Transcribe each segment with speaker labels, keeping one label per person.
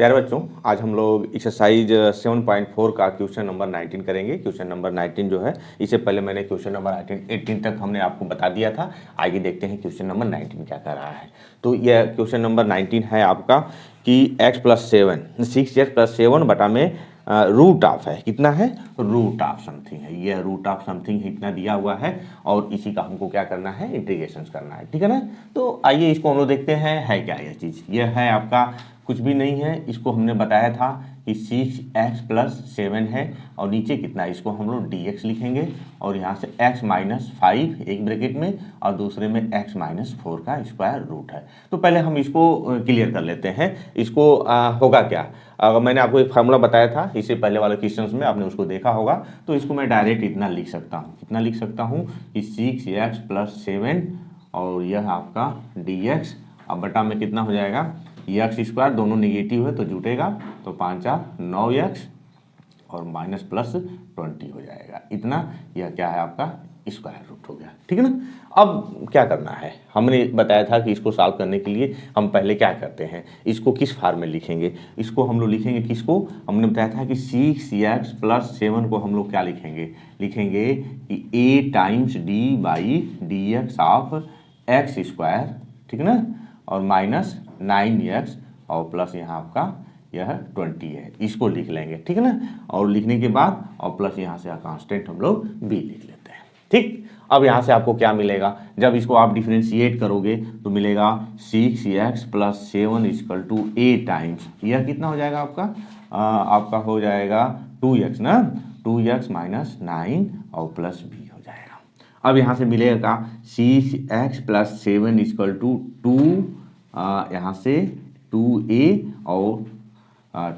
Speaker 1: प्यारे बच्चों, आज हम लोग एक्सरसाइज 7.4 का क्वेश्चन नंबर 19 करेंगे। क्वेश्चन नंबर 19 जो है, इससे पहले मैंने क्वेश्चन नंबर 18 तक हमने आपको बता दिया था। आगे देखते हैं क्वेश्चन नंबर 19 क्या कर रहा है। तो यह क्वेश्चन नंबर 19 है आपका कि x + 7 6x + 7 बटा में रूट ऑफ है, कितना है, रूट ऑफ समथिंग है। यह रूट ऑफ समथिंग इतना दिया हुआ है और इसी का हमको क्या करना है, इंटीग्रेशन करना है, ठीक है ना। तो आइए इसको हम लोग देखते हैं है क्या यह चीज़। यह है आपका कुछ भी नहीं है, इसको हमने बताया था कि 6x + 7 है और नीचे कितना है, इसको हम लोग dx लिखेंगे और यहाँ से x - 5 एक ब्रैकेट में और दूसरे में x - 4 का स्क्वायर रूट है। तो पहले हम इसको क्लियर कर लेते हैं। इसको होगा क्या, मैंने आपको एक फार्मूला बताया था इससे पहले वाले क्वेश्चंस में, आपने उसको देखा होगा। तो इसको मैं डायरेक्ट इतना लिख सकता हूँ, कितना लिख सकता हूँ कि 6x + 7 और यह आपका dx, अब बटा में कितना हो जाएगा, x², दोनों निगेटिव है तो जुटेगा, तो 5 × 9x और -+20 हो जाएगा इतना। यह क्या है आपका स्क्वायर रूट हो गया, ठीक है ना। अब क्या करना है, हमने बताया था कि इसको सॉल्व करने के लिए हम पहले क्या करते हैं, इसको किस फॉर्म में लिखेंगे। इसको हम लोग लिखेंगे किसको, हमने बताया था कि 6x + 7 को हम लोग क्या लिखेंगे, लिखेंगे कि a × d/dx ऑफ x², ठीक है ना, और -9x और प्लस यहाँ आपका यह 20 है, इसको लिख लेंगे, ठीक है ना। और लिखने के बाद और प्लस यहाँ से कांस्टेंट हम लोग b लिख लेते हैं, ठीक। अब यहाँ से आपको क्या मिलेगा, जब इसको आप डिफरेंशिएट करोगे तो मिलेगा 6x + 7 = a टाइम्स, यह कितना हो जाएगा आपका, आपका हो जाएगा 2x ना, 2x - 9 और प्लस b हो जाएगा। अब यहाँ से मिलेगा 6x + 7 = 2, यहाँ से 2a और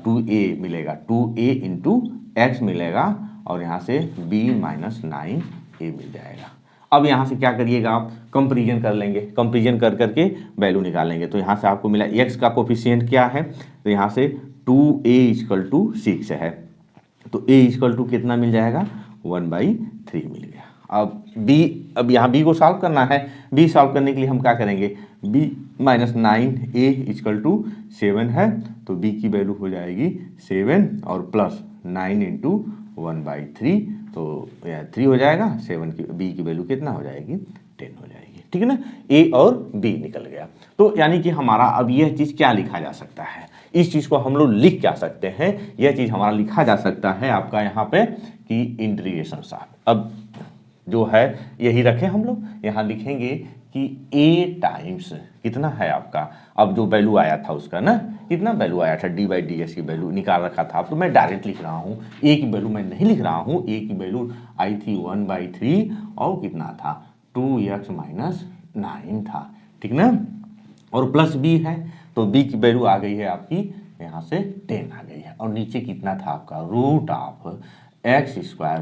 Speaker 1: 2a मिलेगा, 2a × x मिलेगा और यहाँ से b - 9a मिल जाएगा। अब यहाँ से क्या करिएगा, आप कंपेरिजन कर लेंगे, कंपेरिजन कर करके वैल्यू निकालेंगे। तो यहाँ से आपको मिला x का कोफिशिएंट क्या है, तो यहाँ से 2a = 6 है, तो a = कितना मिल जाएगा, 1/3 मिल गया। अब यहाँ b को सॉल्व करना है। b सॉल्व करने के लिए हम क्या करेंगे, b - 9a = 7 है, तो b की वैल्यू हो जाएगी 7 और प्लस 9 × 1/3, तो यह 3 हो जाएगा। 7 की b की वैल्यू कितना हो जाएगी, 10 हो जाएगी, ठीक है ना। a और b निकल गया। तो यानी कि हमारा अब यह चीज़ क्या लिखा जा सकता है, इस चीज़ को हम लोग लिख क्या सकते हैं, यह चीज़ हमारा लिखा जा सकता है आपका यहाँ पे कि इंटीग्रेशन ऑफ, अब जो है यही रखें हम लोग, यहाँ लिखेंगे कि a टाइम्स कितना है आपका, अब जो वैल्यू आया था उसका ना, कितना वैल्यू आया था, d/dx की वैल्यू निकाल रखा था। तो मैं डायरेक्ट लिख रहा हूँ, a की वैल्यू मैं नहीं लिख रहा हूँ, a की वैल्यू आई थी 1/3 और कितना था 2x - 9 था, ठीक ना। और प्लस b है, तो b की वैल्यू आ गई है आपकी यहाँ से 10 आ गई है, और नीचे कितना था आपका रूट ऑफ x² -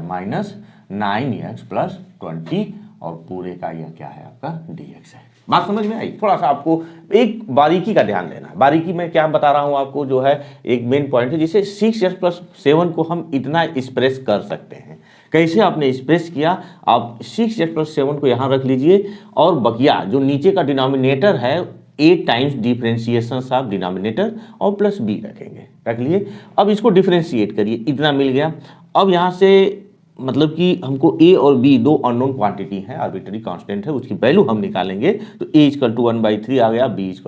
Speaker 1: 9x + 20 और पूरे का यह क्या है आपका dx है। बात समझ में आई। थोड़ा सा आपको एक बारीकी का ध्यान देना, बारीकी में क्या बता रहा हूँ आपको, जो है एक मेन पॉइंट है, जिसे 6x + 7 को हम इतना एक्सप्रेस कर सकते हैं। कैसे आपने एक्सप्रेस किया, आप 6x + 7 को यहाँ रख लीजिए और बकिया जो नीचे का डिनोमिनेटर है a times differentiation of denominator और प्लस b रखेंगे, रख लिए। अब इसको डिफरेंशिएट करिए, इतना मिल गया। अब यहाँ से मतलब कि हमको a और b दो अननोन क्वांटिटी है, आर्बिट्ररी कांस्टेंट है, उसकी वैल्यू हम निकालेंगे। तो a = 1/3 आ गया, b =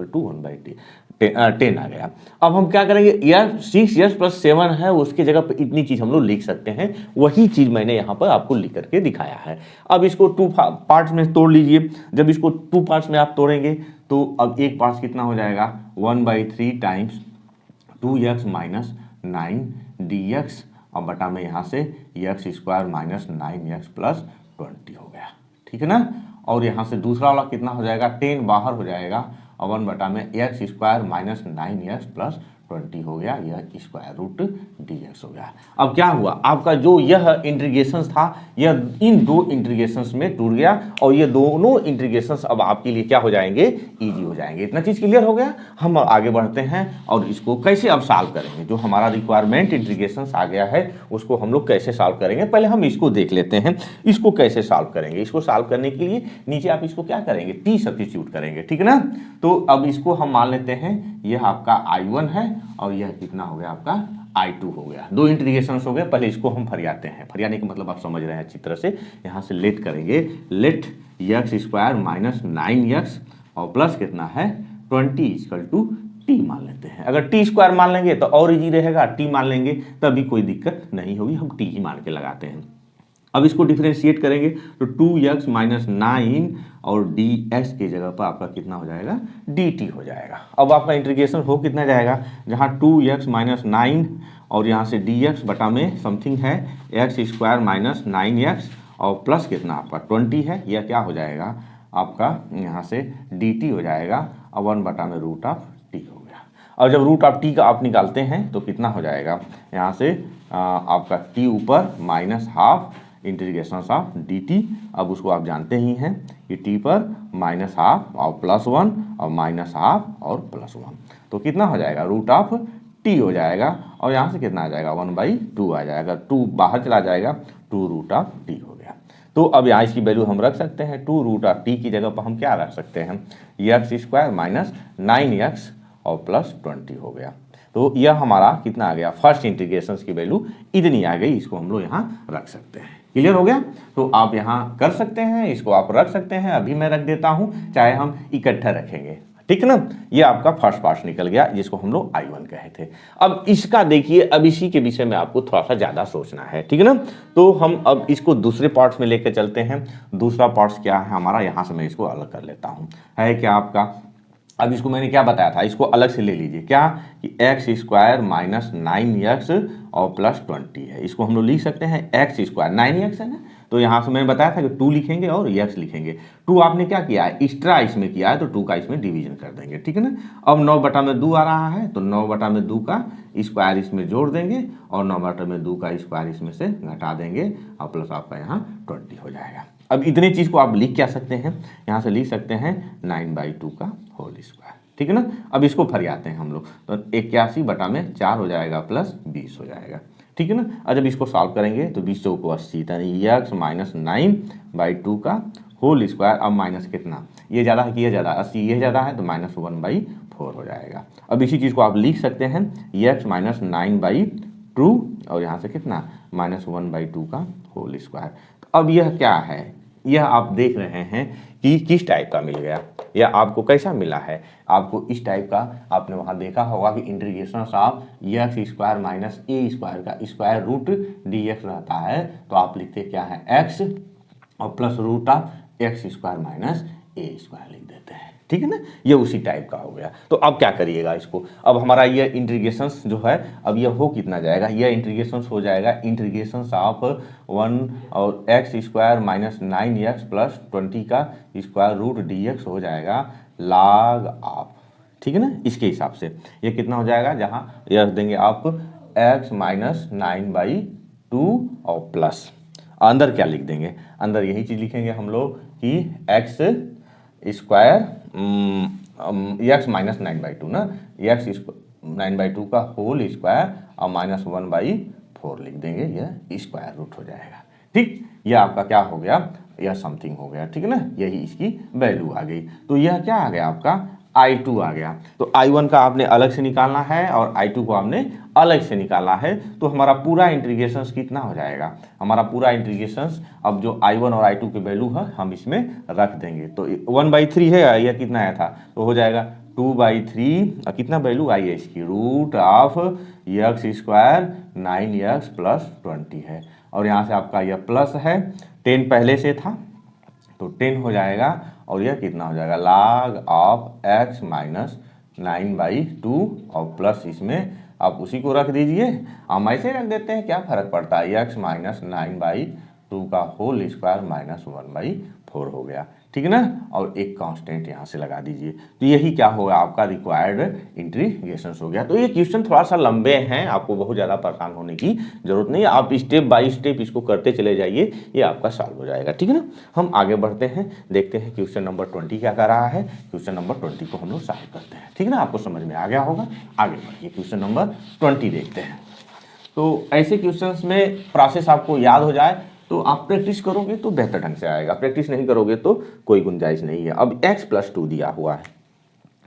Speaker 1: 1/10 आ गया। अब हम क्या करेंगे, यार 6x + 7 है, उसके जगह पे इतनी चीज़ हम लोग लिख सकते हैं, वही चीज़ मैंने यहाँ पर आपको लिख करके दिखाया है। अब इसको 2 पार्ट्स में तोड़ लीजिए। जब इसको 2 पार्ट्स में आप तोड़ेंगे तो अब एक पार्ट कितना हो जाएगा, 1/3 टाइम्स 2x - 9 dx और बटा में यहाँ से x² - 9x + 20 हो गया, ठीक है ना। और यहाँ से दूसरा वाला कितना हो जाएगा, 10 बाहर हो जाएगा और 1 बटा में x² - 9x + 20 हो गया, यह स्क्वायर रूट dx हो गया। अब क्या हुआ, आपका जो यह इंटीग्रेशंस था, यह इन दो इंटीग्रेशंस में टूट गया और ये दोनों इंटीग्रेशंस अब आपके लिए क्या हो जाएंगे, इजी हो जाएंगे। इतना चीज़ क्लियर हो गया। हम आगे बढ़ते हैं और इसको कैसे अब सॉल्व करेंगे। जो हमारा रिक्वायरमेंट इंटीग्रेशंस आ गया है उसको हम लोग कैसे सॉल्व करेंगे, पहले हम इसको देख लेते हैं। इसको कैसे सॉल्व करेंगे, इसको सॉल्व करने के लिए नीचे आप इसको क्या करेंगे, t सब्स्टिट्यूट करेंगे, ठीक है ना। तो अब इसको हम मान लेते हैं यह आपका I1 है और यह कितना हो गया आपका I2 हो गया। दो इंटीग्रेशन हो गया। पहले इसको हम फरियाते हैं। फरियाने का मतलब आप समझ रहे हैं अच्छी तरह से। यहाँ से लेट करेंगे, late x square minus 9x और प्लस कितना है 20 इक्वल टू टी मान लेते हैं। अगर टी स्क्वायर मान लेंगे तो और इजी रहेगा, टी मान लेंगे तभी कोई दिक्कत नहीं होगी, हम टी ही मान के लगाते हैं। अब इसको डिफरेंशिएट करेंगे तो 2x माइनस 9 और ds की जगह पर आपका कितना हो जाएगा dt हो जाएगा। अब आपका इंटीग्रेशन हो कितना जाएगा, जहाँ 2x माइनस 9 और यहाँ से dx बटा में समथिंग है x स्क्वायर माइनस 9x और प्लस कितना आपका 20 है, यह क्या हो जाएगा आपका यहाँ से dt हो जाएगा और 1 बटा में रूट ऑफ t हो गया। और जब रूट ऑफ t का आप निकालते हैं तो कितना हो जाएगा, यहाँ से आपका t ऊपर minus half integration of dt। अब उसको आप जानते ही हैं कि t पर माइनस हाफ और प्लस 1 और माइनस हाफ और प्लस 1, तो कितना हो जाएगा रूट ऑफ t हो जाएगा और यहाँ से कितना आ जाएगा 1/2 आ जाएगा। 2 बाहर चला जाएगा, 2 रूट ऑफ t हो गया। तो अब यहाँ इसकी वैल्यू हम रख सकते हैं, 2 रूट ऑफ t की जगह पर हम क्या रख सकते हैं x स्क्वायर माइनस 9x और प्लस 20 हो गया। तो यह हमारा कितना आ गया, फर्स्ट इंटीग्रेशन की वैल्यू इतनी आ गई, इसको हम लोग यहाँ रख सकते हैं। क्लियर हो गया। तो आप यहाँ कर सकते हैं, इसको आप रख सकते हैं, अभी मैं रख देता हूँ, चाहे हम इकट्ठा रखेंगे, ठीक है ना। ये आपका फर्स्ट पार्ट निकल गया जिसको हम लोग I1 कहे थे। अब इसका देखिए, अब इसी के विषय में आपको थोड़ा सा ज़्यादा सोचना है, ठीक है ना। तो हम अब इसको दूसरे पार्ट्स में लेकर चलते हैं। दूसरा पार्ट्स क्या है हमारा, यहाँ से मैं इसको अलग कर लेता हूँ, है क्या आपका, अब इसको मैंने क्या बताया था, इसको अलग से ले लीजिए, क्या कि एक्स स्क्वायर माइनस 9x और प्लस 20 है। इसको हम लोग लिख सकते हैं एक्स स्क्वायर, 9x है ना, तो यहाँ से मैंने बताया था कि 2 लिखेंगे और x लिखेंगे। 2 आपने क्या किया है, एक्स्ट्रा इसमें किया है, तो 2 का इसमें डिवीजन कर देंगे, ठीक है ना। अब 9 बटा में 2 आ रहा है, तो 9 बटा में 2 का स्क्वायर इसमें जोड़ देंगे और 9 बटा में 2 का स्क्वायर इसमें से घटा देंगे और प्लस आपका यहाँ 20 हो जाएगा। अब इतनी चीज़ को आप लिख क्या सकते हैं, यहाँ से लिख सकते हैं 9/2 का होल स्क्वायर, ठीक है ना। अब इसको फरियाते हैं हम लोग, तो 81 बटा में 4 हो जाएगा प्लस 20 हो जाएगा, ठीक है ना। और जब इसको सॉल्व करेंगे तो 20 को 80 x माइनस 9/2 का होल स्क्वायर। अब माइनस कितना, ये ज़्यादा है कि ये ज़्यादा, 80 ये ज़्यादा है तो माइनस 1/4 हो जाएगा। अब इसी चीज़ को आप लिख सकते हैं x माइनस 9/2 और यहाँ से कितना माइनस 1/2 का होल स्क्वायर। तो अब यह क्या है, यह आप देख रहे हैं कि किस टाइप का मिल गया, या आपको कैसा मिला है। आपको इस टाइप का आपने वहाँ देखा होगा कि integration of x square minus a square का स्क्वायर रूट dx रहता है, तो आप लिखते क्या है x और plus root of x square minus a square लिख देते हैं, ठीक है ना। ये उसी टाइप का हो गया। तो अब क्या करिएगा इसको, अब हमारा ये इंटीग्रेशंस जो है, अब ये हो कितना जाएगा, ये इंटीग्रेशंस हो जाएगा इंटीग्रेशंस ऑफ 1 और x square minus 9x plus 20 का स्क्वायर रूट dx हो जाएगा log ऑफ, ठीक है ना। इसके हिसाब से ये कितना हो जाएगा, जहाँ यह देंगे आप x माइनस 9/2 और प्लस अंदर क्या लिख देंगे, अंदर यही चीज़ लिखेंगे हम लोग कि x स्क्वायर एक्स माइनस 9/2 ना, एक्स 9/2 का होल स्क्वायर और माइनस 1/4 लिख देंगे, यह स्क्वायर रूट हो जाएगा, ठीक। यह आपका क्या हो गया, यह समथिंग हो गया, ठीक है ना। यही इसकी वैल्यू आ गई। तो यह क्या आ गया आपका I2 आ गया। तो I1 का आपने अलग से निकालना है और I2 को आपने अलग से निकालना है। तो हमारा पूरा इंटीग्रेशन कितना हो जाएगा, हमारा पूरा इंटीग्रेशन अब जो I1 और I2 की वैल्यू है हम इसमें रख देंगे। तो 1/3 है, यह कितना आया था, तो हो जाएगा 2/3 कितना वैल्यू आई है इसकी, root of x square 9x plus 20 है। और यहाँ से आपका यह प्लस है, 10 पहले से था तो 10 हो जाएगा और यह कितना हो जाएगा log ऑफ x माइनस 9/2 और प्लस इसमें आप उसी को रख दीजिए। हम ऐसे रख देते हैं, क्या फर्क पड़ता है, x माइनस 9/2 का होल स्क्वायर माइनस 1/4 हो गया, ठीक है ना। और एक कांस्टेंट यहाँ से लगा दीजिए। तो यही क्या होगा आपका रिक्वायर्ड इंटीग्रेशन हो गया। तो ये क्वेश्चन थोड़ा सा लंबे हैं, आपको बहुत ज़्यादा परेशान होने की जरूरत नहीं है, आप स्टेप बाय स्टेप इसको करते चले जाइए, ये आपका सॉल्व हो जाएगा, ठीक है ना। हम आगे बढ़ते हैं, देखते हैं क्वेश्चन नंबर 20 क्या कर रहा है। क्वेश्चन नंबर 20 को हम लोग सॉल्व करते हैं, ठीक है ना। आपको समझ में आ गया होगा, आगे बढ़िए क्वेश्चन नंबर 20 देखते हैं। तो ऐसे क्वेश्चंस में प्रोसेस आपको याद हो जाए तो आप प्रैक्टिस करोगे तो बेहतर ढंग से आएगा, प्रैक्टिस नहीं करोगे तो कोई गुंजाइश नहीं है। अब x + 2 दिया हुआ है,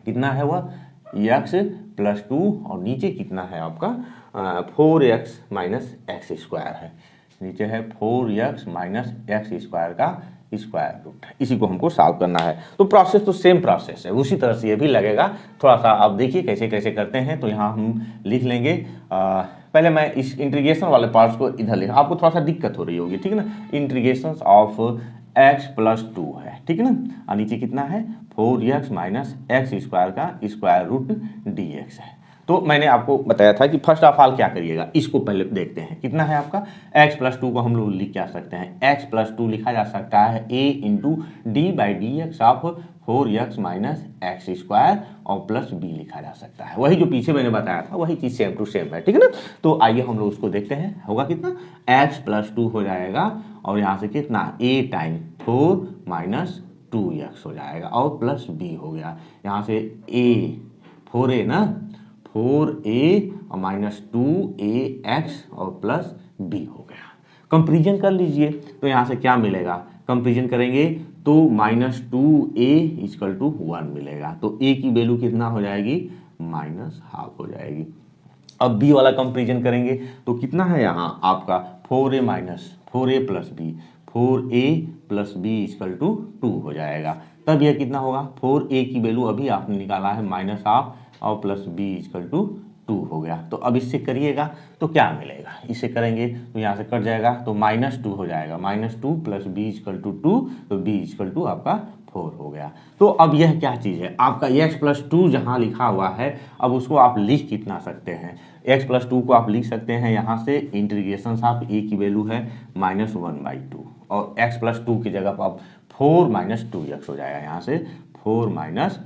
Speaker 1: कितना है वह एक्स प्लस 2 और नीचे कितना है आपका 4x माइनस एक्स स्क्वायर है, नीचे है 4x माइनस एक्स स्क्वायर का स्क्वायर रूट है। इसी को हमको सॉल्व करना है। तो प्रोसेस तो सेम प्रोसेस है, उसी तरह से ये भी लगेगा। थोड़ा सा आप देखिए कैसे कैसे करते हैं। तो यहाँ हम लिख लेंगे, पहले मैं इस इंटीग्रेशन वाले पार्ट्स को इधर लिखा, आपको थोड़ा सा दिक्कत हो रही होगी, ठीक है ना। इंटीग्रेशन ऑफ x प्लस 2 है, ठीक है ना, और नीचे कितना है 4x माइनस एक्स स्क्वायर का स्क्वायर रूट dx है। तो मैंने आपको बताया था कि फर्स्ट ऑफ ऑल क्या करिएगा, इसको पहले देखते हैं। कितना है आपका x प्लस 2 को हम लोग लिख क्या सकते हैं, x प्लस 2 लिखा जा सकता है a into D by D x of 4x minus x square और प्लस b लिखा जा सकता है। वही जो पीछे मैंने बताया था वही चीज़ सेम टू सेम है, ठीक है ना। तो आइए हम लोग उसको देखते हैं। होगा कितना, x प्लस 2 हो जाएगा और यहाँ से कितना a टाइम 4 माइनस 2x हो जाएगा और प्लस b हो गया। यहाँ से a 4a ना, 4a और माइनस 2ax और प्लस b हो गया। कंपेरिजन कर लीजिए, तो यहाँ से क्या मिलेगा, कंपेरिजन करेंगे तो माइनस 2a इक्वल टू 1 मिलेगा। तो a की वैल्यू कितना हो जाएगी, माइनस हाफ हो जाएगी। अब b वाला कंपेरिजन करेंगे तो कितना है यहाँ आपका 4a minus 4a plus b, 4a plus b equal to 2 हो जाएगा। तब यह कितना होगा, 4a की वैल्यू अभी आपने निकाला है माइनस हाफ और प्लस b इक्वल टू 2 हो गया। तो अब इससे करिएगा तो क्या मिलेगा, इससे करेंगे तो यहाँ से कट जाएगा तो माइनस 2 हो जाएगा, minus 2 plus b equal to 2, तो b इक्वल टू आपका 4 हो गया। तो अब यह क्या चीज़ है, आपका x प्लस 2 जहाँ लिखा हुआ है, अब उसको आप लिख कितना सकते हैं, x प्लस 2 को आप लिख सकते हैं यहाँ से इंटीग्रेशन ऑफ a की वैल्यू है माइनस 1/2 और x प्लस 2 की जगह पर आप 4 माइनस 2x हो जाएगा, यहाँ से 4 माइनस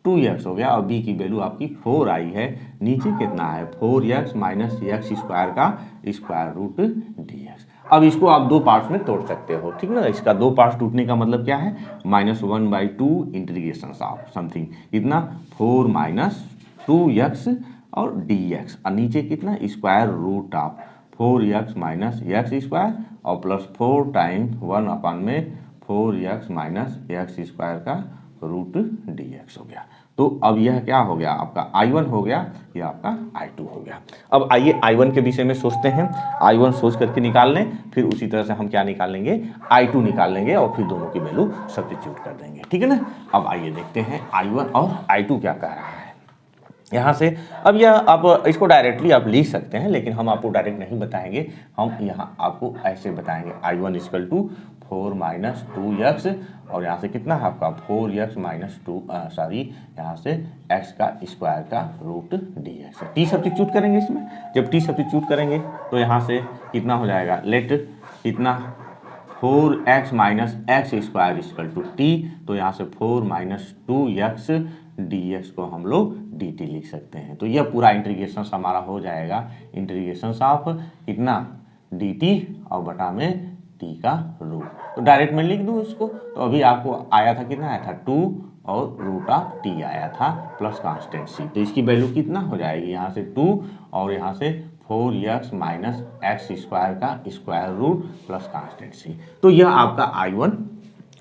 Speaker 1: 2x हो गया और b की वैल्यू आपकी 4 आई है। नीचे कितना है 4x माइनस एक्स स्क्वायर का स्क्वायर रूट dx। अब इसको आप दो पार्ट्स में तोड़ सकते हो, ठीक ना। इसका दो पार्ट्स टूटने का मतलब क्या है, माइनस 1/2 इंटीग्रेशन ऑफ समथिंग कितना 4 माइनस 2x और dx और नीचे कितना square root of 4x minus x square और प्लस 4 टाइम 1 में 4x माइनस एक्स स्क्वायर का रूट dx हो गया। तो अब यह क्या हो गया आपका I1 हो गया, यह आपका I2 हो गया। अब आइए I1 के विषय में सोचते हैं, I1 सोच करके निकाल लें, फिर उसी तरह से हम क्या निकाल लेंगे I2 निकाल लेंगे और फिर दोनों की वैल्यू सब्स्टिट्यूट कर देंगे, ठीक है ना। अब आइए देखते हैं I1 और I2 क्या कह रहा है यहाँ से। अब यह आप इसको डायरेक्टली आप लिख सकते हैं, लेकिन हम आपको डायरेक्ट नहीं बताएंगे, हम यहाँ आपको ऐसे बताएंगे I1 equal to 4 minus 2x और यहाँ से कितना है आपका 4x माइनस 2 सॉरी यहाँ से x का स्क्वायर का रूट dx। टी सब्स्टिट्यूट करेंगे इसमें, जब टी सब्स्टिट्यूट करेंगे तो यहाँ से कितना हो जाएगा, लेट कितना 4x minus x square equal to t, तो यहाँ से 4 माइनस 2x dx को हम लोग dt लिख सकते हैं। तो यह पूरा इंटीग्रेशन हमारा हो जाएगा, इंटीग्रेशन ऑफ कितना dt और बटा में t का रूट। तो डायरेक्ट में लिख दूँ इसको, तो अभी आपको आया था कितना आया था 2 और रूट ऑफ t आया था प्लस कांस्टेंट c। तो इसकी वैल्यू कितना हो जाएगी, यहाँ से 2 और यहाँ से 4x माइनस एक्स स्क्वायर का square root plus constant c। तो यह आपका I1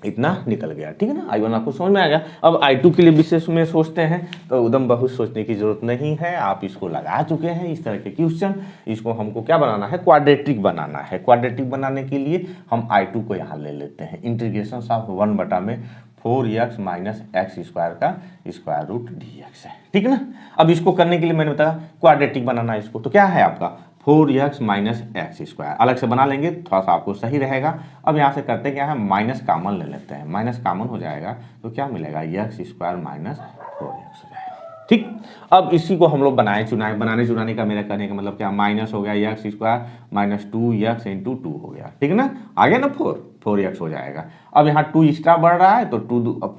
Speaker 1: इतना निकल गया, ठीक है ना। I1 आपको समझ में आ गया। अब I2 के लिए विशेष में सोचते हैं तो एकदम बहुत सोचने की जरूरत नहीं है, आप इसको लगा चुके हैं इस तरह के क्वेश्चन। इसको हमको क्या बनाना है, क्वाड्रेटिक बनाना है। क्वाड्रेटिक बनाने के लिए हम I2 को यहाँ ले लेते हैं, इंटीग्रेशन ऑफ 1 बटा में 4x माइनस एक्स स्क्वायर का स्क्वायर रूट dx है, ठीक है ना। अब इसको करने के लिए मैंने बताया क्वाड्रेटिक बनाना है इसको, तो क्या है आपका 4x माइनस एक्स स्क्वायर, अलग से बना लेंगे थोड़ा सा आपको सही रहेगा। अब यहाँ से करते क्या है, माइनस कामन ले लेते हैं, माइनस कामन हो जाएगा तो क्या मिलेगा एक्स स्क्वायर माइनस 4x हो जाएगा, ठीक। अब इसी को हम लोग बनाने चुनाने का मेरा करने का मतलब क्या, माइनस हो गया x square minus 2x into 2 हो गया, ठीक है ना। आ गया ना 4x हो जाएगा। अब यहाँ 2 एक्स्ट्रा बढ़ रहा है तो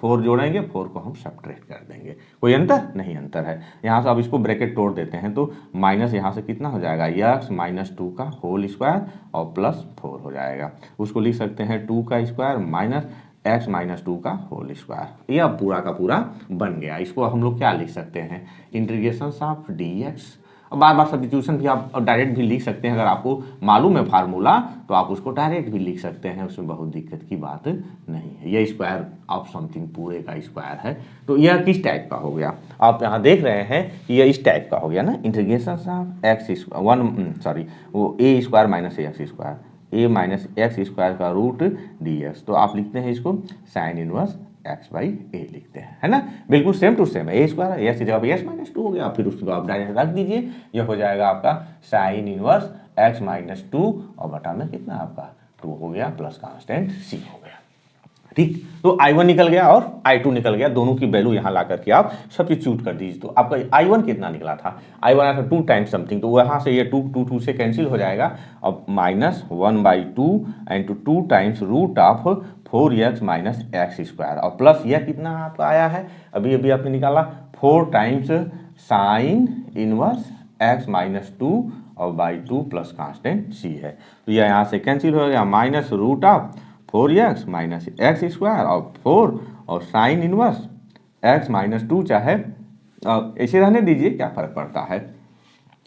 Speaker 1: 4 जोड़ेंगे, 4 को हम सब्ट्रैक्ट कर देंगे। कोई अंतर नहीं, अंतर है। यहाँ से अब इसको ब्रैकेट तोड़ देते हैं तो माइनस यहाँ से कितना हो जाएगा x माइनस 2 का होल स्क्वायर और प्लस 4 हो जाएगा। उसको लिख सकते हैं 2 का स्क्वायर माइनस x माइनस 2 का होल स्क्वायर। यह पूरा का पूरा बन गया। इसको हम लोग क्या लिख सकते हैं, integration of dx bar bar substitution भी आप डायरेक्ट भी लिख सकते हैं, अगर आपको मालूम है फार्मूला तो आप उसको डायरेक्ट भी लिख सकते हैं, उसमें बहुत दिक्कत की बात नहीं है। ये स्क्वायर ऑफ समथिंग पूरे का स्क्वायर है। तो यह किस टाइप का हो गया, आप यहाँ देख रहे हैं कि यह इस टाइप का हो गया ना, इंटीग्रेशन ऑफ एक्स वो ए स्क्वायर माइनस एक्स स्क्वायर, ए माइनस एक्स स्क्वायर का रूट डी एक्स। तो आप लिखते हैं इसको साइन इनवर्स एक्स बाई ए लिखते हैं, है ना, बिल्कुल सेम टू सेम है। ए स्क्वायर एक्स की जगह एस माइनस टू हो गया, फिर उसको आप डायरेक्ट रख दीजिए, यह हो जाएगा आपका sine inverse x minus two और बटा में कितना आपका 2 हो गया प्लस कांस्टेंट सी हो गया। ठीक, तो I1 निकल गया और I2 निकल गया, दोनों की वैल्यू यहाँ ला करके आप सब्स्टिट्यूट कर दीजिए। तो आपका I1 कितना निकला था, I1 आया था 2 टाइम्स समथिंग, तो वहाँ से ये 2 से कैंसिल हो जाएगा। अब -1/2 into 2 times root of 4x minus x square, और प्लस यह कितना आपका आया है, अभी अभी आपने निकाला 4 times sine inverse x minus 2 और बाई 2 प्लस कांस्टेंट c है। तो यह यहाँ से कैंसिल हो गया, minus root of 4x minus x square और 4 और साइन इनवर्स x माइनस 2, चाहे ऐसे रहने दीजिए, क्या फर्क पड़ता है,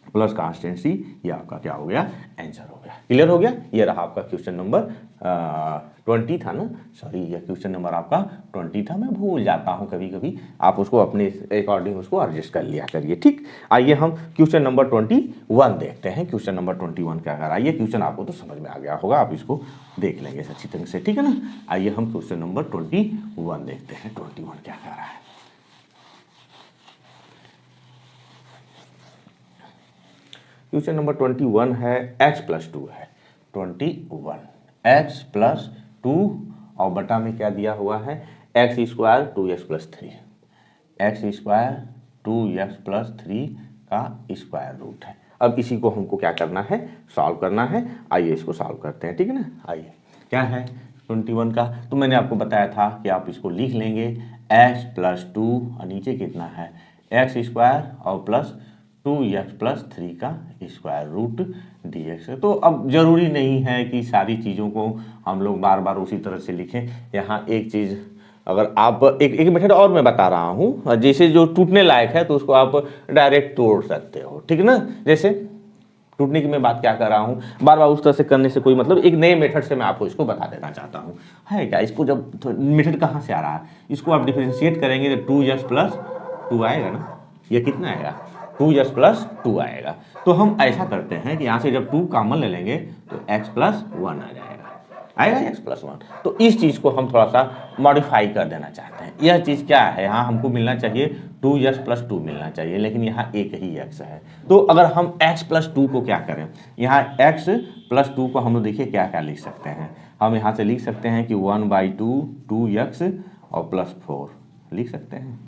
Speaker 1: प्लस कांस्टेंट सी। ये आपका क्या हो गया, आंसर हो गया। क्लियर हो गया, ये रहा आपका क्वेश्चन नंबर 20 था ना, सॉरी ये क्वेश्चन नंबर आपका 20 था, मैं भूल जाता हूँ कभी कभी, आप उसको अपने अकॉर्डिंग उसको एडजस्ट कर लिया करिए। ठीक, आइए हम क्वेश्चन नंबर 21 देखते हैं। क्वेश्चन नंबर 21 क्या कर रहा है, ये क्वेश्चन आपको तो समझ में आ गया होगा, आप इसको देख लेंगे अच्छी तरह से, ठीक है ना। आइए हम क्वेश्चन नंबर 21 देखते हैं, 21 क्या कर रहा है। क्वेश्चन नंबर 21 है x प्लस 2 है, 21 x प्लस 2 और बटा में क्या दिया हुआ है, x square 2x plus 3, x square 2x plus 3 का स्क्वायर रूट है। अब इसी को हमको क्या करना है, सॉल्व करना है। आइए इसको सॉल्व करते हैं, ठीक है ना। आइए क्या है 21 का, तो मैंने आपको बताया था कि आप इसको लिख लेंगे x प्लस 2 और नीचे कितना है एक्स स्क्वायर और प्लस 2x प्लस 3 का स्क्वायर रूट dx है। तो अब जरूरी नहीं है कि सारी चीज़ों को हम लोग बार बार उसी तरह से लिखें। यहाँ एक चीज़, अगर आप एक मेथड और मैं बता रहा हूँ, जैसे जो टूटने लायक है तो उसको आप डायरेक्ट तोड़ सकते हो, ठीक है ना। जैसे टूटने की मैं बात क्या कर रहा हूँ, बार बार उस तरह से करने से कोई मतलब, एक नए मेथड से मैं आपको इसको बता देना चाहता हूँ, है क्या। इसको जब मेथड कहाँ से आ रहा है, इसको आप डिफरेंशिएट करेंगे तो 2x प्लस 2 आएगा ना, ये कितना आएगा 2x प्लस 2 आएगा। तो हम ऐसा करते हैं कि यहाँ से जब 2 कॉमन ले लेंगे तो x प्लस 1 आ आएगा x प्लस 1। तो इस चीज़ को हम थोड़ा सा मॉडिफाई कर देना चाहते हैं। यह चीज़ क्या है, यहाँ हमको मिलना चाहिए 2x प्लस 2 मिलना चाहिए, लेकिन यहाँ एक ही x है। तो अगर हम x प्लस 2 को क्या करें, यहाँ x प्लस 2 को हम लोग देखिए क्या क्या लिख सकते हैं। हम यहाँ से लिख सकते हैं कि 1/2 2x और प्लस 4 लिख सकते हैं,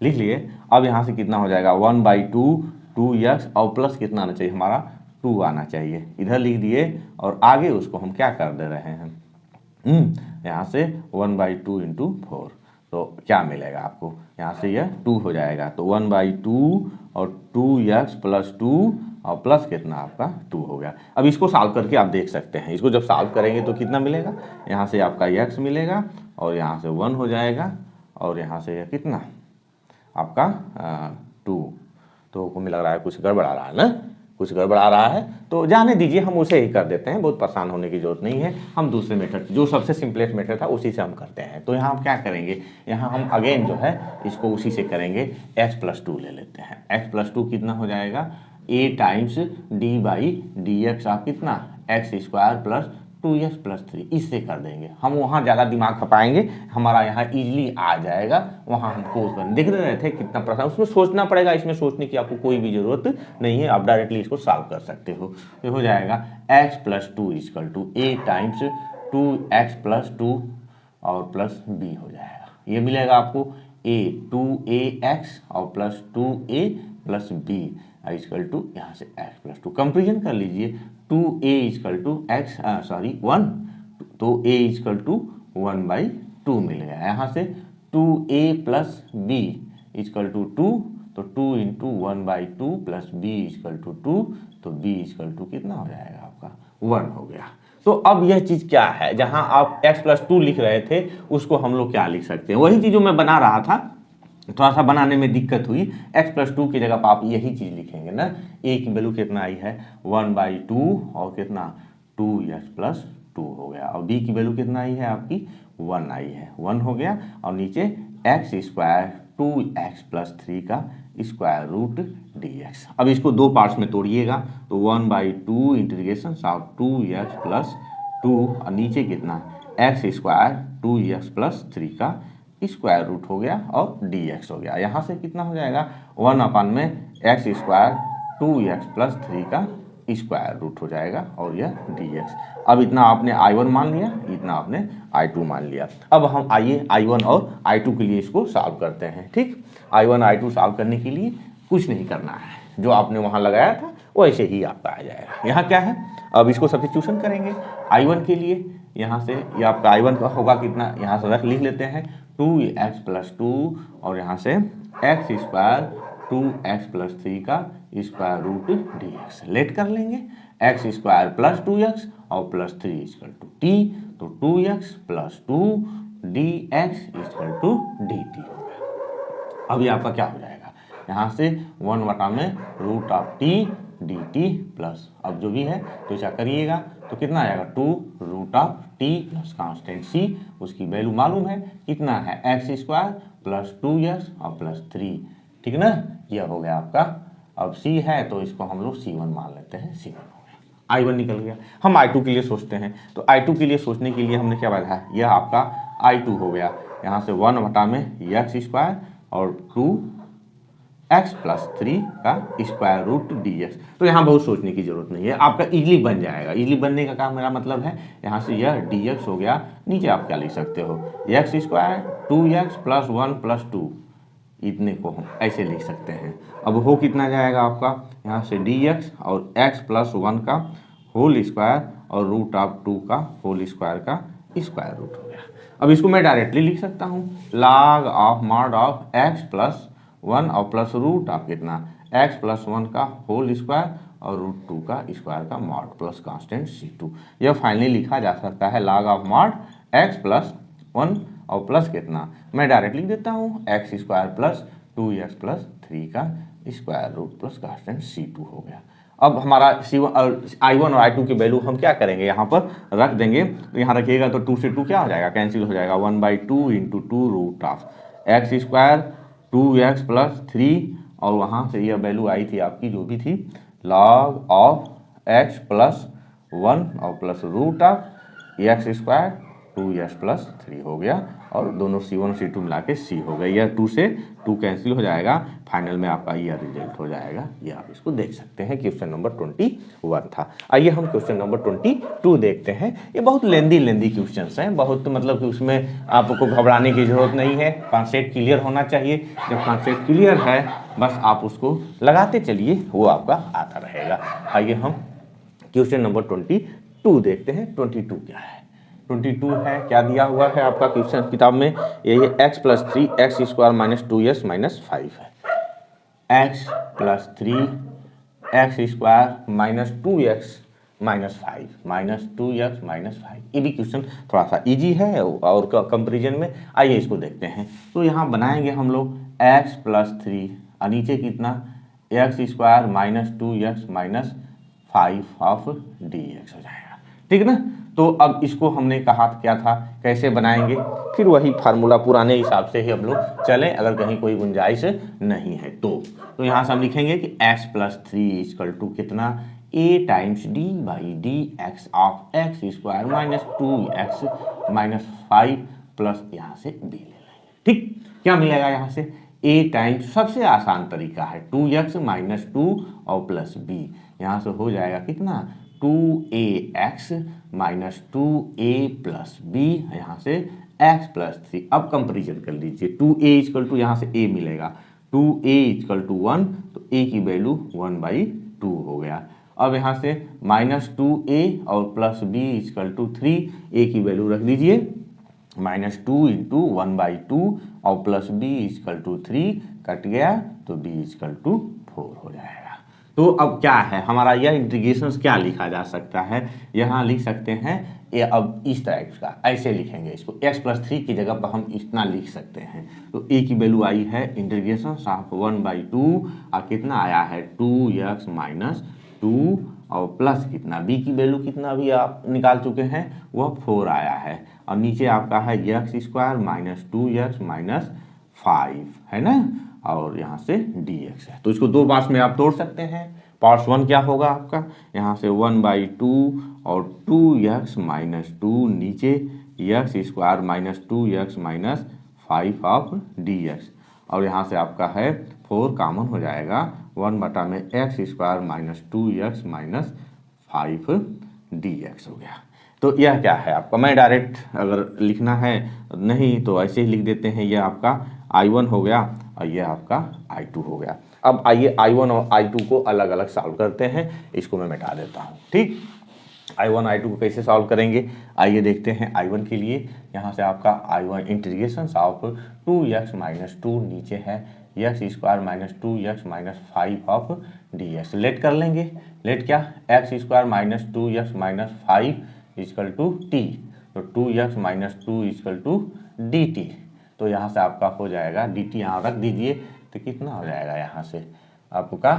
Speaker 1: लिख लिए। अब यहाँ से कितना हो जाएगा 1/2 2x और प्लस कितना आना चाहिए हमारा 2 आना चाहिए, इधर लिख दिए। और आगे उसको हम क्या कर दे रहे हैं, यहाँ से 1/2 इंटू 4, तो क्या मिलेगा आपको, यहाँ से यह 2 हो जाएगा। तो 1/2 और 2x प्लस 2 और प्लस कितना आपका 2 हो गया। अब इसको सॉल्व करके आप देख सकते हैं, इसको जब सॉल्व करेंगे तो कितना मिलेगा, यहाँ से आपका x मिलेगा और यहाँ से 1 हो जाएगा और यहाँ से यह कितना आपका 2। तो हमें लग रहा है कुछ गड़बड़ आ रहा है ना, कुछ गड़बड़ आ रहा है, तो जाने दीजिए, हम उसे ही कर देते हैं, बहुत परेशान होने की जरूरत नहीं है। हम दूसरे मेथड जो सबसे सिंपलेस्ट मेथड था उसी से हम करते हैं। तो यहाँ हम क्या करेंगे, यहाँ हम अगेन जो है इसको उसी से करेंगे, x प्लस 2 ले लेते हैं। x प्लस 2 कितना हो जाएगा a times D by D x, आप कितना x square plus 2x plus 3, इससे कर देंगे। हम वहाँ ज़्यादा दिमाग खपाएंगे, हमारा यहाँ इजीली आ जाएगा। वहाँ हमको देख रहे थे कितना प्रश्न, उसमें सोचना पड़ेगा, इसमें सोचने की आपको कोई भी ज़रूरत नहीं है, आप डायरेक्टली इसको सॉल्व कर सकते हो। ये हो जाएगा x plus 2 equal to a times 2x plus 2 और प्लस b हो जाएगा। ये मिलेगा आपको a 2ax और plus 2a plus b equal to यहाँ से x प्लस 2, कंपेरिजन कर लीजिए 2a इक्वल टू एक्स 1, तो a इक्वल टू 1/2 मिल गया। यहाँ से 2a plus b equal to 2, तो 2 into 1/2 plus b equal to 2, तो b इक्वल टू कितना हो जाएगा आपका 1 हो गया। तो अब यह चीज़ क्या है, जहाँ आप x प्लस 2 लिख रहे थे उसको हम लोग क्या लिख सकते हैं, वही चीज़ जो मैं बना रहा था थोड़ा सा बनाने में दिक्कत हुई। x+2 की जगह पर आप यही चीज़ लिखेंगे ना, a की वैल्यू कितना आई है 1/2 और कितना 2x+2 हो गया, और b की वैल्यू कितना आई है आपकी 1 आई है, 1 हो गया, और नीचे x² 2x+3 का स्क्वायर रूट dx। अब इसको दो पार्ट्स में तोड़िएगा तो 1/2 इंटीग्रेशन ऑफ 2x+2 और नीचे कितना x² 2x+3 का स्क्वायर रूट हो गया और dx हो गया। यहाँ से कितना हो जाएगा 1/x² 2x+3 का स्क्वायर रूट हो जाएगा और यह dx। अब इतना आपने I1 मान लिया, इतना आपने I2 मान लिया। अब हम आइए I1 और I2 के लिए इसको सॉल्व करते हैं। ठीक, I1 I2 सॉल्व करने के लिए कुछ नहीं करना है, जो आपने वहाँ लगाया था वैसे ही आपका आ जाएगा। यहाँ क्या है, अब इसको सब्स्टिट्यूशन करेंगे I1 के लिए। यहाँ से ये आपका I1 का होगा कितना, यहाँ से रख लिख लेते हैं 2x+2 और यहाँ से x² 2x+3 का स्क्वायर रूट dx। लेट कर लेंगे x² + 2x और +3 = t, तो 2x+2 dx = dt हो गया। अब ये आपका क्या हो जाएगा, यहाँ से 1/√t dt प्लस, अब जो भी है तो ऐसा करिएगा तो कितना आएगा 2√t प्लस कांस्टेंट c, उसकी वैल्यू मालूम है कितना है x² + 2x और +3, ठीक ना, यह हो गया आपका। अब c है तो इसको हम लोग c1 मान लेते हैं, c1 हो गया, I1 निकल गया। हम I2 के लिए सोचते हैं, तो I2 के लिए सोचने के लिए हमने क्या बताया, यह आपका I2 हो गया, यहाँ से 1/x² और 2x+3 का स्क्वायर रूट dx। तो यहाँ बहुत सोचने की जरूरत नहीं है, आपका इजीली बन जाएगा। इजीली बनने का काम मेरा मतलब है, यहाँ से यह dx हो गया, नीचे आप क्या लिख सकते हो x² 2x + 1 + 2, इतने को हम ऐसे लिख सकते हैं। अब हो कितना जाएगा आपका, यहाँ से dx और x+1 का होल स्क्वायर और √2 का होल स्क्वायर का स्क्वायर रूट हो गया। अब इसको मैं डायरेक्टली लिख सकता हूँ log of mod of x+1 और प्लस रूट ऑफ कितना x+1 का होल स्क्वायर और √2 का स्क्वायर का मॉड प्लस कांस्टेंट c2। यह फाइनली लिखा जा सकता है log ऑफ mod x+1 और प्लस कितना, मैं डायरेक्ट लिख देता हूँ x² + 2x+3 का square root plus constant c2 हो गया। अब हमारा I1 और I2 की वैल्यू हम क्या करेंगे, यहाँ पर रख देंगे, तो यहाँ रखिएगा तो 2 से 2 क्या हो जाएगा, कैंसिल हो जाएगा, 1/2 × 2√x² 2x + 3 और वहाँ से यह वैल्यू आई थी आपकी जो भी थी log ऑफ x+1 और plus root of x² 2x + 3 हो गया, और दोनों c1 c2 मिला के c हो गया। यह 2 से 2 कैंसिल हो जाएगा, फाइनल में आपका यह रिजल्ट हो जाएगा। यह आप इसको देख सकते हैं, क्वेश्चन नंबर 21 था। आइए हम क्वेश्चन नंबर 22 देखते हैं। ये बहुत लेंदी क्वेश्चन हैं, बहुत मतलब कि उसमें आपको घबराने की जरूरत नहीं है, कॉन्सेप्ट क्लियर होना चाहिए। जब कॉन्सेप्ट क्लियर है बस आप उसको लगाते चलिए, वो आपका आता रहेगा। आइए हम क्वेश्चन नंबर 22 देखते हैं। 22 क्या है, 22 है क्या दिया हुआ है आपका क्वेश्चन किताब में, यही है x+3 x² - 2s - 5 है, x+3 x² - 2x - 5 -2x - 5। ये भी क्वेश्चन थोड़ा सा इजी है और कंपैरिजन में। आइए इसको देखते हैं। तो यहाँ बनाएंगे हम लोग x+3 और नीचे कितना x² - 2x - 5 ऑफ dx हो जाएगा, ठीक ना। तो अब इसको हमने कहा क्या था कैसे बनाएंगे, फिर वही फार्मूला पुराने हिसाब से ही हम लोग चलें, अगर कहीं कोई गुंजाइश नहीं है तो यहाँ से हम लिखेंगे कि x+3 = कितना a × d/dx of x² - 2x - 5 plus यहाँ से b ले लेंगे। ठीक, क्या मिलेगा यहाँ से a टाइम्स, सबसे आसान तरीका है 2x - 2 और प्लस b, यहाँ से हो जाएगा कितना 2ax - 2a + b, यहाँ से x+3। अब कंपेरिजन कर लीजिए, 2a = यहाँ से a मिलेगा, 2a = 1 तो a की वैल्यू 1/2 हो गया। अब यहाँ से -2a और प्लस b = 3, a की वैल्यू रख दीजिए -2 × 1/2 और प्लस b = 3 कट गया तो b = 4 हो जाएगा। तो अब क्या है हमारा यह इंटीग्रेशन क्या लिखा जा सकता है, यहाँ लिख सकते हैं ये अब इस टाइप का ऐसे लिखेंगे इसको, x+3 की जगह पर हम इतना लिख सकते हैं। तो a की वैल्यू आई है इंटीग्रेशन ऑफ 1/2 और कितना आया है 2x - 2 और प्लस कितना b की वैल्यू कितना भी आप निकाल चुके हैं वह 4 आया है और नीचे आपका है x² - 2x - 5 है ना, और यहाँ से dx है। तो इसको दो पार्ट्स में आप तोड़ सकते हैं। पार्ट्स 1 क्या होगा आपका, यहाँ से 1/2 और 2x - 2 नीचे x² - 2x - 5 ऑफ dx और यहाँ से आपका है 4 कॉमन हो जाएगा 1 में x² - 2x - 5 dx हो गया। तो यह क्या है आपका, मैं डायरेक्ट अगर लिखना है नहीं तो ऐसे ही लिख देते हैं, यह आपका I1 हो गया और यह आपका I2 हो गया। अब आइए I1 और I2 को अलग अलग सॉल्व करते हैं, इसको मैं मिटा देता हूँ। ठीक, I1 I2 को कैसे सॉल्व करेंगे, आइए देखते हैं। I1 के लिए यहाँ से आपका I1 इंटीग्रेशन ऑफ 2x - 2 नीचे है x² - 2x - 5 of dx late कर लेंगे। लेट क्या, x² - 2x - 5 = t, तो 2x - 2 = dt। तो यहाँ से आपका हो जाएगा dt, यहाँ रख दीजिए तो कितना हो जाएगा यहाँ से आपका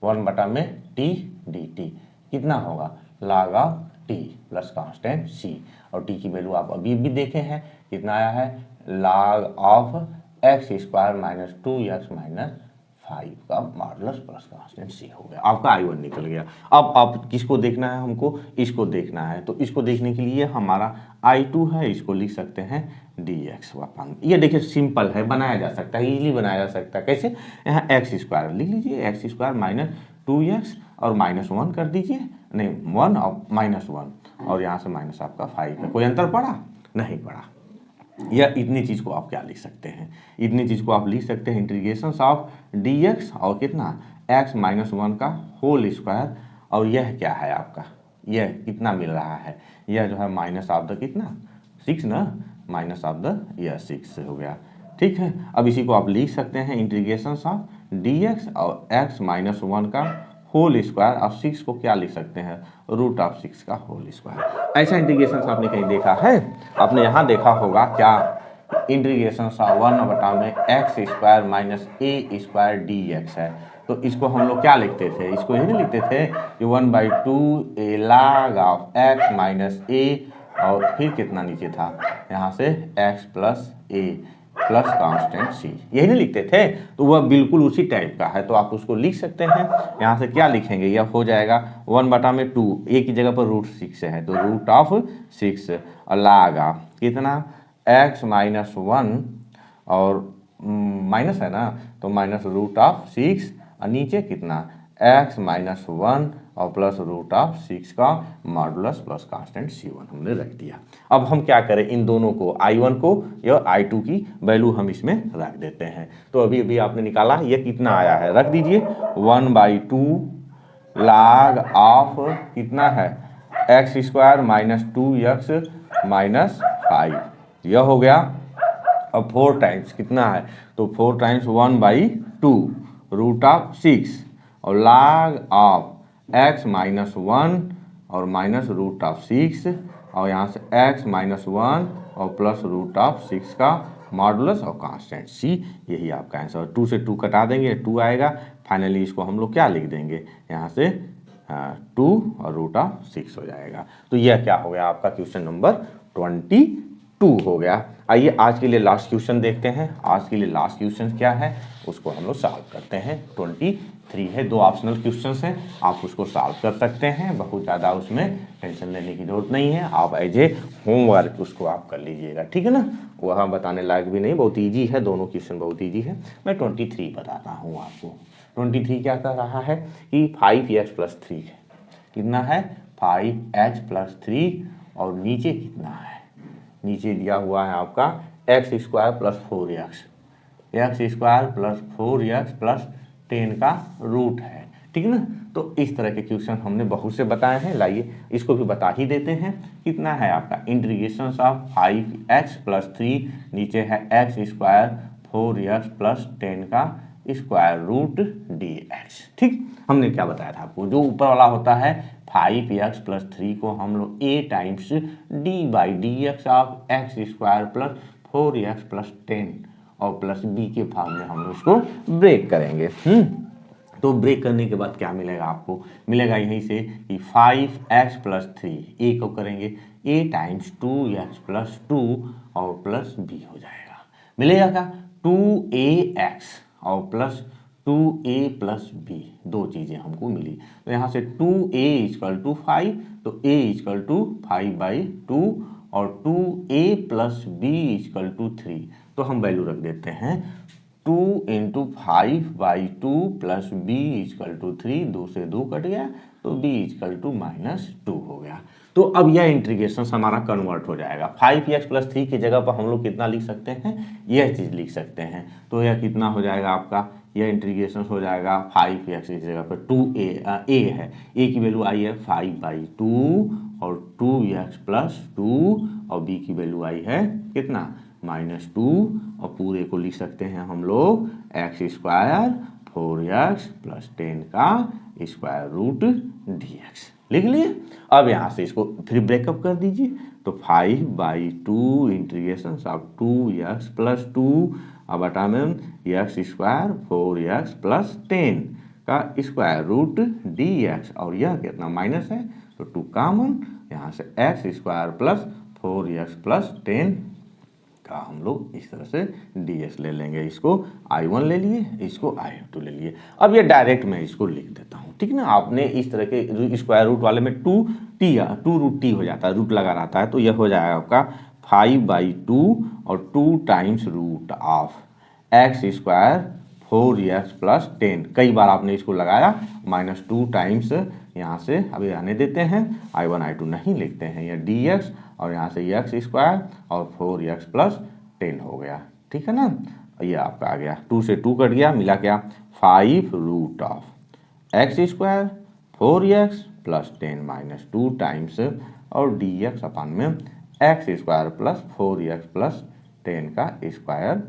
Speaker 1: 1 में t dt कितना होगा log of t plus constant c और t की वैल्यू आप अभी भी देखे हैं कितना आया है log ऑफ x² - 2x - 5 का मॉडुलस प्लस कांस्टेंट c हो गया, आपका I1 निकल गया। अब आप किसको देखना है, हमको इसको देखना है। तो इसको देखने के लिए हमारा I2 है, इसको लिख सकते हैं dx अपन। ये देखिए सिंपल है, बनाया जा सकता है, इजीली बनाया जा सकता है। कैसे, यहाँ x² लिख लीजिए, x² - 2x और -1 कर दीजिए, नहीं 1 और -1 और यहाँ से माइनस आपका 5 है। कोई अंतर पड़ा, नहीं पड़ा। या इतनी चीज़ को आप क्या लिख सकते हैं, इतनी चीज़ को आप लिख सकते हैं इंटीग्रेशन ऑफ dx और कितना x - 1 का होल स्क्वायर और यह क्या है आपका, यह कितना मिल रहा है, यह जो है माइनस ऑफ द कितना 6 ना, माइनस ऑफ द यह 6 हो गया। ठीक है, अब इसी को आप लिख सकते हैं इंटीग्रेशन ऑफ dx और x - 1 का होल स्क्वायर। अब 6 को क्या लिख सकते हैं, √6 का होल स्क्वायर। ऐसा इंटीग्रेशन आपने कहीं देखा है, आपने यहाँ देखा होगा क्या, इंटीग्रेशन 1 में x² - a² dx है। तो इसको हम लोग क्या लिखते थे, इसको यही नहीं लिखते थे कि 1/2 a log of x - a और फिर कितना नीचे था यहाँ से x + a plus constant c, यही नहीं लिखते थे। तो वह बिल्कुल उसी टाइप का है, तो आप उसको लिख सकते हैं। यहाँ से क्या लिखेंगे, यह हो जाएगा 1/2, a की जगह पर √6 है तो √6 और लागा कितना x - 1 और माइनस है ना तो -√6 और नीचे कितना x - 1 और प्लस √6 का मॉडुलस प्लस कांस्टेंट c1 हमने रख दिया। अब हम क्या करें, इन दोनों को I1 को या I2 की वैल्यू हम इसमें रख देते हैं। तो अभी अभी आपने निकाला ये कितना आया है, रख दीजिए 1/2 log ऑफ कितना है x² - 2x - 5 यह हो गया। अब 4 टाइम्स कितना है, तो 4 टाइम्स 1/2 √6 और log ऑफ x - 1 और माइनस √6 और यहाँ से x - 1 और प्लस √6 का मॉडुलस और कांस्टेंट c, यही आपका आंसर। 2 से 2 कटा देंगे 2 आएगा। फाइनली इसको हम लोग क्या लिख देंगे यहाँ से 2 और √6 हो जाएगा। तो यह क्या हो गया आपका क्वेश्चन नंबर 22 हो गया। आइए आज के लिए लास्ट क्वेश्चन देखते हैं। आज के लिए लास्ट क्वेश्चन क्या है उसको हम लोग सॉल्व करते हैं। 23 है, 2 ऑप्शनल क्वेश्चंस हैं, आप उसको सॉल्व कर सकते हैं। बहुत ज़्यादा उसमें टेंशन लेने की जरूरत नहीं है, आप एज ए होमवर्क उसको आप कर लीजिएगा, ठीक है ना। वह बताने लायक भी नहीं, बहुत ईजी है, दोनों क्वेश्चन बहुत ईजी है। मैं 23 बताता हूँ आपको। 23 क्या कह रहा है कि 5x + 3 है, कितना है 5x + 3 और नीचे कितना है, नीचे दिया हुआ है आपका x² + 4x, x² + 4x + 10 का रूट है, ठीक है ना। तो इस तरह के क्वेश्चन हमने बहुत से बताए हैं, लाइए इसको भी बता ही देते हैं। कितना है आपका इंटीग्रेशन ऑफ 5x + 3 नीचे है x² 4x + 10 का स्क्वायर रूट डी एक्स। ठीक, हमने क्या बताया था आपको, जो ऊपर वाला होता है 5x प्लस 3 को हम लोग a times D by D x of x square plus 4x plus 10 और प्लस b के फॉर्म में हम लोग उसको ब्रेक करेंगे। तो ब्रेक करने के बाद क्या मिलेगा आपको, मिलेगा यहीं से कि 5x प्लस 3 a को करेंगे a टाइम्स 2x प्लस 2 और प्लस b हो जाएगा। मिलेगा क्या 2ax और प्लस 2a प्लस b, दो चीज़ें हमको मिली। तो यहाँ से 2a इक्वल टू 5, तो a इक्वल टू 5/2 और 2a plus b equal to 3। तो हम वैल्यू रख देते हैं 2 into 5/2 plus b equal to 3, 2 से 2 कट गया तो b इक्वल टू -2 हो गया। तो अब यह इंटीग्रेशन हमारा कन्वर्ट हो जाएगा। 5x प्लस 3 की जगह पर हम लोग कितना लिख सकते हैं, यह चीज़ लिख सकते हैं। तो यह कितना हो जाएगा आपका, यह इंटीग्रेशन हो जाएगा 5x की जगह पर 2a है, a की वैल्यू आई है 5/2 और 2x प्लस 2 और b की वैल्यू आई है कितना -2 और पूरे को लिख सकते हैं हम लोग x स्क्वायर 4x प्लस 10 का स्क्वायर रूट dx लिख लिए। अब यहाँ से इसको फिर ब्रेकअप कर दीजिए, तो 5/2 इंटीग्रेशन ऑफ 2x प्लस 2 अब बटा में x स्क्वायर 4x प्लस 10 का स्क्वायर रूट dx और यह कितना माइनस है तो 2 कॉमन, यहाँ से x square plus 4x plus 10 का हम लोग इस तरह से ds ले लेंगे। इसको I1 ले लिए, इसको I2 ले लिए। अब ये डायरेक्ट मैं इसको लिख देता हूँ, ठीक ना। आपने इस तरह के स्क्वायर रूट वाले में 2 रूट टी हो जाता है, रूट लगा रहता है, तो यह हो जाएगा आपका 5/2 और 2 times root of x square 4x plus 10। कई बार आपने इसको लगाया -2 टाइम्स, यहाँ से अभी आने देते हैं, I1 I2 नहीं लिखते हैं, यह dx और यहाँ से x स्क्वायर और 4x प्लस 10 हो गया, ठीक है ना। ये आपका आ गया, 2 से 2 कट गया, मिला क्या 5 root of x square 4x plus 10 -2 times और dx अपन में x square plus 4x plus 10 का स्क्वायर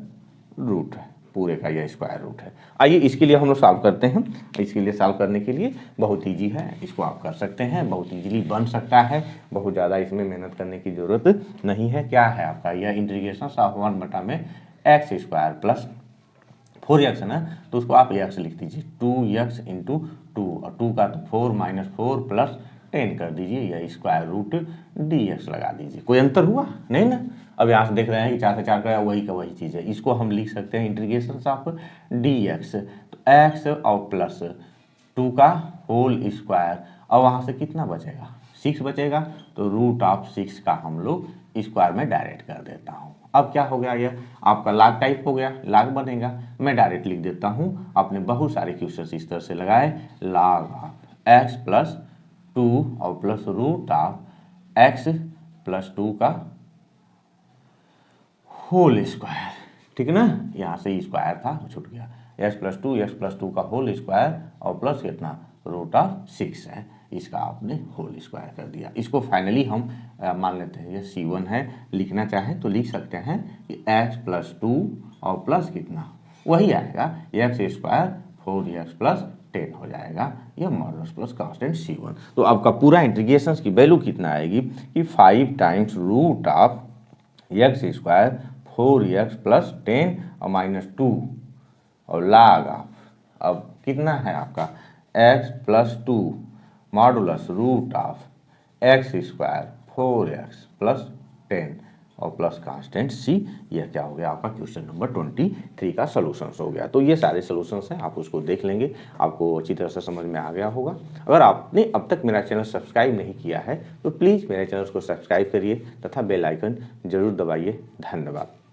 Speaker 1: रूट है, पूरे का यह स्क्वायर रूट है। आइए इसके लिए हम लोग सॉल्व करते हैं। इसके लिए सॉल्व करने के लिए बहुत ईजी है, इसको आप कर सकते हैं, बहुत ईजीली बन सकता है, बहुत ज़्यादा इसमें मेहनत करने की ज़रूरत नहीं है। क्या है आपका यह इंटीग्रेशन ऑफ 1 बटा में एक्स स्क्वायर प्लस 4x है ना, तो उसको आप x लिख दीजिए 2x इंटू 2 और 2 का तो 4 - 4 प्लस 10 कर दीजिए, यह स्क्वायर रूट dx लगा दीजिए। कोई अंतर हुआ नहीं ना। अब यहाँ से देख रहे हैं कि 4 से 4 का वही का वही चीज़ है, इसको हम लिख सकते हैं इंटीग्रेशन ऑफ dx, तो x और प्लस 2 का होल स्क्वायर और वहाँ से कितना बचेगा 6 बचेगा, तो रूट ऑफ 6 का हम लोग स्क्वायर में डायरेक्ट कर देता हूँ। अब क्या हो गया, यह आपका लाग टाइप हो गया, लाग बनेगा, मैं डायरेक्ट लिख देता हूँ। आपने बहुत सारे क्वेश्चन इस तरह से लगाए, लाग ऑफ एक्स प्लस 2 और plus root of x plus 2 का होल स्क्वायर, ठीक है ना। यहाँ से स्क्वायर था छूट गया, एक्स प्लस 2 का होल स्क्वायर और प्लस कितना रूट ऑफ 6 है, इसका आपने होल स्क्वायर कर दिया। इसको फाइनली हम मान लेते हैं ये C1 है, लिखना चाहें तो लिख सकते हैं कि x प्लस 2 और प्लस कितना वही आएगा एक्स स्क्वायर 4x प्लस 10 हो जाएगा, यह मॉडुलस प्लस कांस्टेंट C1। तो आपका पूरा इंटीग्रेशन की वैल्यू कितना आएगी कि 5 times root of x square 4x plus 10 और -2 और लाग ऑफ अब कितना है आपका x plus 2 modulus root of x square 4x plus 10 और प्लस कांस्टेंट c। यह क्या हो गया आपका क्वेश्चन नंबर 23 का सॉल्यूशंस हो गया। तो ये सारे सॉल्यूशंस हैं, आप उसको देख लेंगे, आपको अच्छी तरह से समझ में आ गया होगा। अगर आपने अब तक मेरा चैनल सब्सक्राइब नहीं किया है तो प्लीज़ मेरे चैनल को सब्सक्राइब करिए तथा बेल आइकन जरूर दबाइए। धन्यवाद।